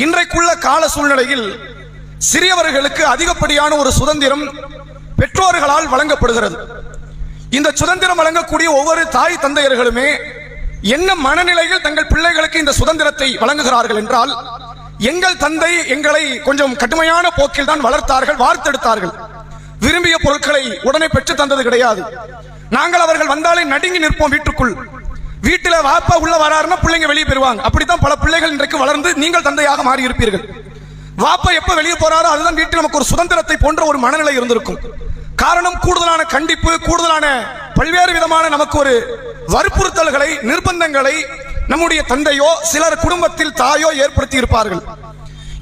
இன்றைக்குள்ள கால சூழ்நிலையில் சிறியவர்களுக்கு அதிகப்படியான ஒரு சுதந்திரம் பெற்றோர்களால் வழங்கப்படுகிறது. இந்த சுதந்திரம் வழங்கக்கூடிய ஒவ்வொரு தாய் தந்தையர்களுமே என்ன மனநிலையில் தங்கள் பிள்ளைகளுக்கு இந்த சுதந்திரத்தை வழங்குகிறார்கள் என்றால், எங்கள் தந்தை எங்களை கொஞ்சம் கடுமையான போக்கில் தான் வளர்த்தார்கள், வார்த்தெடுத்தார்கள். விரும்பிய பொருட்களை உடனே பெற்று தந்தது கிடையாது. நாங்கள் அவர்கள் வந்தாலே நடுங்கி நிற்போம் வீட்டுக்குள். வீட்டில வாப்பா உள்ள வராருன்னா பிள்ளைங்க வெளியே பெறுவாங்க. அப்படித்தான் பல பிள்ளைகள் இன்றைக்கு வளர்ந்து நீங்கள் தந்தையாக மாறி இருப்பீர்கள். வாப்பா எப்ப வெளியே போறாரோ அதுதான் வீட்டில் நமக்கு ஒரு சுதந்திரத்தை போன்ற ஒரு மனநிலை இருந்திருக்கும். காரணம், கூடுதலான கண்டிப்பு, கூடுதலான பல்வேறு விதமான நமக்கு ஒரு வற்புறுத்தல்களை, நிர்பந்தங்களை நம்முடைய தந்தையோ சிலர் குடும்பத்தில் தாயோ ஏற்படுத்தி இருப்பார்கள்.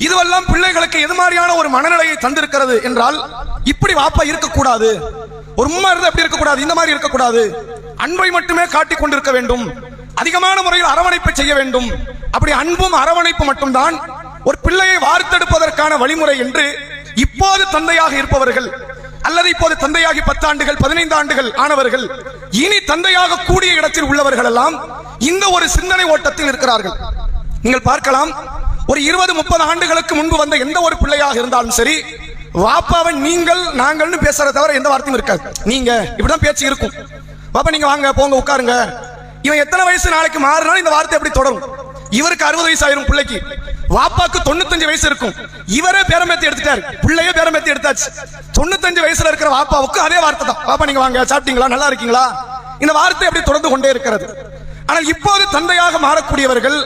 இதுவெல்லாம் பிள்ளைகளுக்கு எது மாதிரியான ஒரு மனநிலையை தந்திருக்கிறது என்றால், இப்படி வாப்பா இருக்கக்கூடாது, ஒரு உம்மா இருந்து அப்படி இருக்கக்கூடாது, இந்த மாதிரி இருக்கக்கூடாது, அன்பை மட்டுமே காட்டிக் கொண்டிருக்க வேண்டும், அதிகமான முறையில் அரவணைப்பை செய்ய வேண்டும். அப்படி அன்பும் அரவணைப்பு மட்டும்தான் ஒரு பிள்ளையை வார்த்தெடுப்பதற்கான வழிமுறை என்று இப்போது தந்தையாக இருப்பவர்கள், அல்லது இப்போது தந்தையாகி 10 ஆண்டுகள் 15 ஆண்டுகள் ஆனவர்கள், இனி தந்தையாக கூடிய இடத்தில் உள்ளவர்கள் எல்லாம் இந்த ஒரு சிந்தனை ஓட்டத்தில் இருக்கிறார்கள். நீங்கள் பார்க்கலாம், ஒரு 20-30 ஆண்டுகளுக்கு முன்பு வந்த எந்த ஒரு பிள்ளையாக இருந்தாலும் சரி, வாப்பாவை நீங்கள் நாங்கள்னு பேசுறத தவிர எந்த வார்த்தையும் இருக்காது. நீங்க இப்படிதான் பேச்சு இருக்கும். பாப்பா நீங்க வாங்க போங்க உட்காருங்க. இவன் எத்தனை வயசு நாளைக்கு மாறினாலும் இந்த வார்த்தை எப்படி தொடரும். இவருக்கு 60 வயசு ஆயிரும் பிள்ளைக்கு, வாப்பாக்கு 95 வயசு இருக்கும். இவரே பேரம்பேத்தி எடுத்துட்டாரு, பிள்ளையே பேரம்பேத்தி எடுத்தாச்சு. 95 வயசுல இருக்கிற வாப்பாவுக்கு அதே வார்த்தை தான், பாப்பா நீங்க வாங்க, சாப்பிட்டீங்களா, நல்லா இருக்கீங்களா, இந்த வார்த்தை எப்படி தொடர்ந்து கொண்டே இருக்கிறது. ஆனால் இப்போது தந்தையாக மாறக்கூடியவர்கள்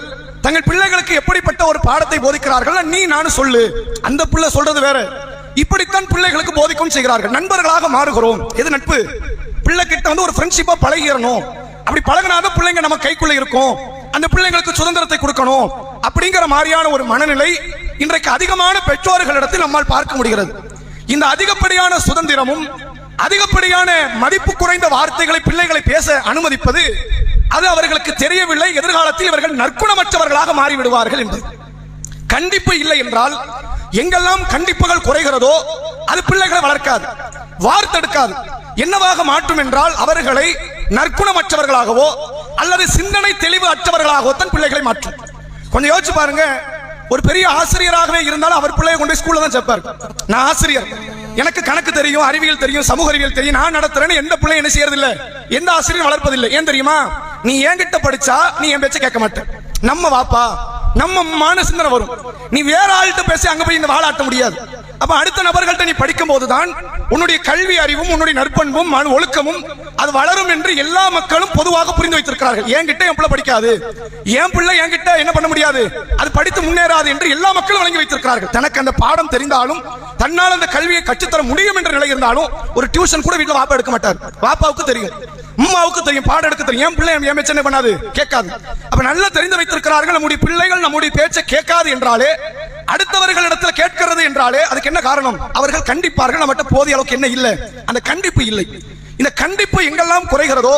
தங்கள் பிள்ளைகளுக்கு எப்படிப்பட்ட ஒரு பாடத்தை போதிக்கிறார்கள், நீ நானும் சொல்லு, அந்த பிள்ளை சொல்றது வேற. இப்படித்தான் பிள்ளைகளுக்கு போதிக்கும் செய்கிறார்கள். நண்பர்களாக மாறுகிறோம். எது நட்பு? பிள்ளை கிட்ட வந்து ஒரு ஃப்ரெண்ட்ஷிப்பா பழகிடணும். அப்படி பழகினாத பிள்ளைங்க நம்ம கைக்குள்ள இருக்கும், அந்த பிள்ளைங்களுக்கு சுதந்திரத்தை கொடுக்கணும் அப்படிங்கிற மாதிரியான ஒரு மனநிலை இன்றைக்கு அதிகமான பெற்றோர்களிடத்தில் நம்மால் பார்க்க முடிகிறது. இந்த அதிகப்படியான சுதந்திரமும் அதிகப்படியான மதிப்பு குறைந்த வார்த்தைகளை பிள்ளைகளை பேச அனுமதிப்பது, அது அவர்களுக்கு தெரியவில்லை, எதிர்காலத்தில் இவர்கள் நற்குணமற்றவர்களாக மாறிவிடுவார்கள் என்று. கண்டிப்பு இல்லை என்றால், எங்கெல்லாம் கண்டிப்புகள் குறைகிறதோ அது பிள்ளைகளை வளர்க்காது, வார்த்தெடுக்காது. என்னவாக மாற்றும் என்றால், அவர்களை நற்குணமற்றவர்களாகவோ அல்லது சிந்தனை தெளிவு அற்றவர்களாகவோ தன் பிள்ளைகளை மாற்றும். கொஞ்சம் யோசிச்சு பாருங்க, ஒரு பெரிய ஆசிரியராகவே இருந்தாலும் அவர் பிள்ளையை கொண்டு ஸ்கூல்ல தான் சேர்ப்பார். நான் ஆசிரியர், எனக்கு கணக்கு தெரியும், அறிவியல் தெரியும், சமூக அறிவியல் தெரியும், நான் நடத்துறேன்னு எந்த பிள்ளை என்ன செய்யறதில்லை, எந்த ஆசிரியர் வளர்ப்பதில்லை. ஏன் தெரியுமா? நீ என்கிட்ட படிச்சா நீ என் பேச்ச கேட்க மாட்டேன், நம்ம வாப்பா நம்ம மான சிந்தனை வரும். நீ வேற ஆள்கிட்ட பேசி அங்க போய் இந்த வாழாட்ட முடியாது. அப்ப அடுத்த நபர்கள்ட்ட நீ படிக்கும் போதுதான் உன்னுடைய கல்வி அறிவும் உன்னுடைய நற்பண்பும் ஒழுக்கமும் அது வளரும் என்று எல்லா மக்களும் பொதுவாக புரிந்து வைத்திருக்கிறார்கள். என்கிட்ட என் பிள்ளை படிக்காது, என் பிள்ளை என்கிட்ட என்ன பண்ண முடியாது, அது படித்து முன்னேறாது என்று எல்லா மக்களும் வழங்கி வைத்திருக்கிறார்கள். தனக்கு அந்த பாடம் தெரிந்தாலும், தன்னால் அந்த கல்வியை கற்றுத்தர முடியும் என்ற நிலை இருந்தாலும், ஒரு டியூஷன் கூட வீட்டுல வாப்பா எடுக்க மாட்டார். வாப்பாவுக்கு தெரியும், அம்மாவுக்கு தெரியும், பாடம் எடுக்க தெரியும். என் பிள்ளை என் பேச்ச என்ன பண்ணாது, கேட்காது. அப்ப நல்லா தெரிந்து வைத்திருக்கிறார்கள். நம்முடைய பிள்ளைகள் நம்முடைய பேச்சை கேட்காது என்றாலே, அடுத்தவர்கள் இடத்துல கேட்கிறது என்றாலே அதுக்கு என்ன காரணம்? அவர்கள் கண்டிப்பார்கள். நம்மகிட்ட போதிய அளவுக்கு என்ன இல்லை, அந்த கண்டிப்பு இல்லை. இந்த கண்டிப்பு எங்கெல்லாம் குறைகிறதோ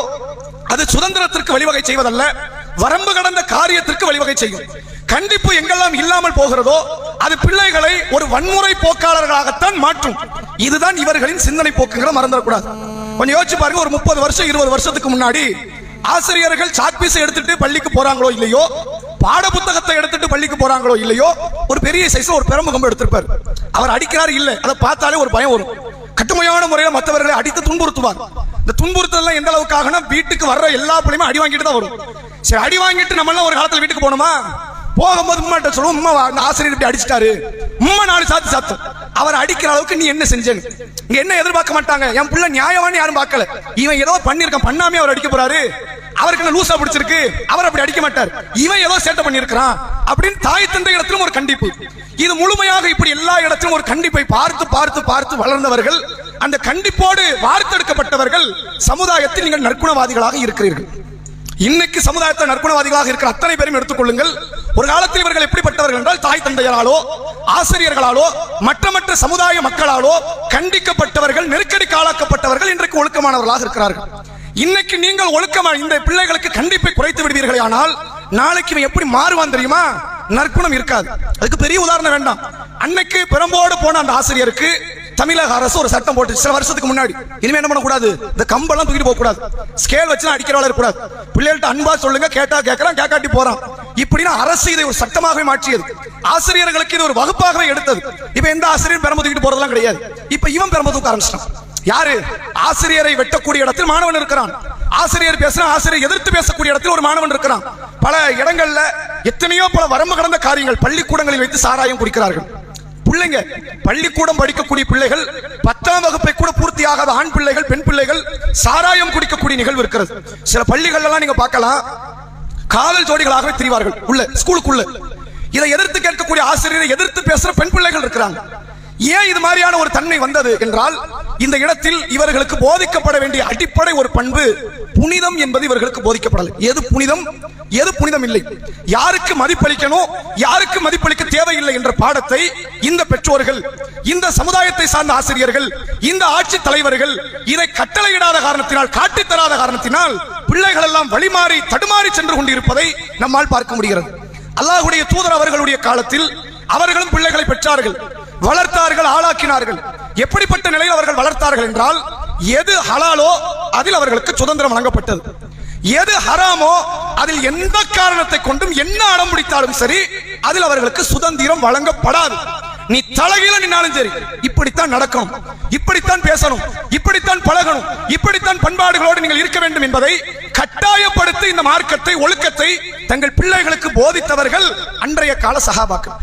அது சுதந்திரத்திற்கு வழிவகை செய்வதல்ல, வரம்பு கடந்த காரியத்திற்கு வழிவகை செய்யும். கண்டிப்பு எங்கெல்லாம் இல்லாமல் போகிறதோ அது பிள்ளைகளை ஒரு வன்முறை போக்காளர்களாகத்தான் மாற்றும். இதுதான் இவர்களின் சிந்தனை போக்குங்கிற மறந்துடக்கூடாது. கொஞ்சம் யோசிச்சு பாருங்க, ஒரு 30 வருஷம் 20 வருஷத்துக்கு முன்னாடி ஆசிரியர்கள் சாக்பீஸை எடுத்துட்டு பள்ளிக்கு போறாங்களோ இல்லையோ, பாட புத்தகத்தை எடுத்துட்டு பள்ளிக்கு போறாங்களோ இல்லையோ, ஒரு பெரிய சைஸ்ல ஒரு பெருமுகம் எடுத்திருப்பார். அவர் அடிக்கிறார் இல்ல, அதை பார்த்தாலே ஒரு பயம் வரும். கடுமையான முறையில் மற்றவர்களை அடித்து துன்புறுத்துவார். இந்த துன்புறுத்தல் எந்த அளவுக்காக, வீட்டுக்கு வர்ற எல்லா பிள்ளையுமே அடி வாங்கிட்டு தான் வரும். சரி, அடி வாங்கிட்டு நம்ம எல்லாம் ஒரு காலத்துல வீட்டுக்கு போனோமா, போகும்போது உம்மாட்ட சொல்லுவோம், உம்மா ஆசிரியர் இப்படி அடிச்சிட்டாரு, உம்மா 4 சாத்து சாத்தும். அவர் அடிக்கிற அளவுக்கு நீ என்ன செஞ்சேன்னு இங்க என்ன எதிர்பார்க்க மாட்டாங்க. என் பிள்ளை நியாயமானு யாரும் பார்க்கல, இவன் ஏதோ பண்ணிருக்கான், பண்ணாமே அவர் அடிக்க போறாரு, அவருக்கு என்ன லூசா பிடிச்சிருக்கு, அவர் அப்படி அடிக்க மாட்டார், இவன் ஏதோ சேட்டை பண்ணிருக்கிறான் அப்படின்னு தாய் தந்தை இடத்திலும் ஒரு கண்டிப்பு. இது முழுமையாக இப்படி எல்லா இடத்திலும் ஒரு கண்டிப்பை பார்த்து பார்த்து பார்த்து வளர்ந்தவர்கள், அந்த கண்டிப்போடு வார்த்தெடுக்கப்பட்டவர்கள் சமுதாயத்தில் நீங்கள் நற்குணவாதிகளாக இருக்கிறீர்கள். இன்னைக்கு சமுதாயத்தில் நற்குணவாதிகளாக இருக்கிற அத்தனை பேரும் எடுத்துக்கொள்ளுங்கள். ஒரு காலத்தில் இவர்கள் எப்படிப்பட்டவர்கள் என்றால், தாய் தந்தையராலோ ஆசிரியர்களாலோ மற்ற சமுதாய மக்களாலோ கண்டிக்கப்பட்டவர்கள், நெருக்கடிக்கு ஆளாக்கப்பட்டவர்கள் இன்றைக்கு ஒழுக்கமானவர்களாக இருக்கிறார்கள். இன்னைக்கு நீங்கள் ஒழுக்கமா இந்த பிள்ளைகளுக்கு கண்டிப்பை குறைத்து விடுவீர்களே, ஆனால் நாளைக்கு எப்படி மாறுவான் தெரியுமா? நற்குணம் இருக்காது. அதுக்கு பெரிய உதாரணம் வேண்டாம். அன்னைக்கு பெரம்போடு போன அந்த ஆசிரியருக்கு தமிழக அரசு ஒரு சட்டம் போட்டு சில வருஷத்துக்கு முன்னாடி, இனிமே என்ன பண்ணக்கூடாது, இந்த கம்பெல்லாம் தூக்கிட்டு போக கூடாது, ஸ்கேல் வச்சு அடிக்கிறவள இருக்கக்கூடாது, பிள்ளைகள்ட்ட அன்பா சொல்லுங்க, கேட்டா கேட்கறான், கேட்காட்டி போறான். இப்படின்னு அரசு இதை ஒரு சட்டமாகவே மாற்றியது. ஆசிரியர்களுக்கு இது ஒரு வகுப்பாகவே எடுத்தது. இப்ப எந்த ஆசிரியர் பெரம்பு தூக்கிட்டு போறதெல்லாம் கிடையாது. இப்ப இவன் பெரம்பு தூக்க ஆரம்பிச்சிட்டான். யாரு? ஆசிரியரை வெட்டக்கூடிய இடத்தில் மாணவன் இருக்கிறான். ஆசிரியர் பேசுற ஆசிரியர் எதிர்த்து பேசக்கூடிய இடத்தில் ஒரு மாணவன் இருக்கிறான். பல இடங்கள்ல எத்தனையோ பல வரம்பு கடந்த காரியங்கள். பள்ளிக்கூடங்களில் வைத்து சாராயம் குடிக்கிறார்கள் பிள்ளைங்க. பள்ளிக்கூடம் படிக்கக்கூடிய பிள்ளைகள் 10ஆம் வகுப்பை கூட பூர்த்தியாகாத ஆண் பிள்ளைகள், பெண் பிள்ளைகள் சாராயம் குடிக்கக்கூடிய நிகழ்வு இருக்கிறது. சில பள்ளிகள் எல்லாம் நீங்க பார்க்கலாம், காதல் ஜோடிகளாகவே திரிவார்கள் உள்ள ஸ்கூலுக்குள்ள. இதை எதிர்த்து கேட்கக்கூடிய ஆசிரியரை எதிர்த்து பேசுற பெண் பிள்ளைகள் இருக்கிறாங்க. ஏன் இது மாதிரியான ஒரு தன்மை வந்தது என்றால், இந்த இடத்தில் இவர்களுக்கு போதிக்கப்பட வேண்டிய அடிப்படை ஒரு பண்பு புனிதம் என்பது இவர்களுக்கு போதிக்கப்படலை. எது புனிதம், எது புனிதம் இல்லை, யாருக்கு மதிப்பளிக்கணும், யாருக்கு மதிப்பளிக்க தேவையில்லை என்ற பாடத்தை இந்த பெற்றோர்கள், இந்த சமுதாயத்தை சார்ந்த ஆசிரியர்கள், இந்த ஆட்சி தலைவர்கள் இதை கட்டளையிடாத காரணத்தினால், காட்டித்தராத காரணத்தினால் பிள்ளைகள் எல்லாம் வழிமாறி தடுமாறி சென்று கொண்டிருப்பதை நம்மால் பார்க்க முடிகிறது. அல்லாஹ்வுடைய தூதர் அவர்களுடைய காலத்தில் அவர்களும் பிள்ளைகளை பெற்றார்கள், வளர்த்தார்கள், ஆளாக்கினார்கள். எப்படிப்பட்ட நிலையில் அவர்கள் வளர்த்தார்கள் என்றால், எது ஹலாலோ அதில் அவர்களுக்கு சுதந்திரம் வழங்கப்பட்டது, எது ஹராமோ அதில் எந்த காரணத்தை கொண்டும் என்ன அடம் பிடித்தாலும் சரி அதில் அவர்களுக்கு சுதந்திரம் வழங்கப்படாது. நீ தலைகீழ நின்னாலும் சரி இப்படித்தான் நடக்கணும், இப்படித்தான் பேசணும், இப்படித்தான் பழகணும், இப்படித்தான் பண்பாடுகளோடு நீங்கள் இருக்க வேண்டும் என்பதை கட்டாயப்படுத்தி இந்த மார்க்கத்தை, ஒழுக்கத்தை தங்கள் பிள்ளைகளுக்கு போதித்தவர்கள் அன்றைய கால சஹாபாக்கள்.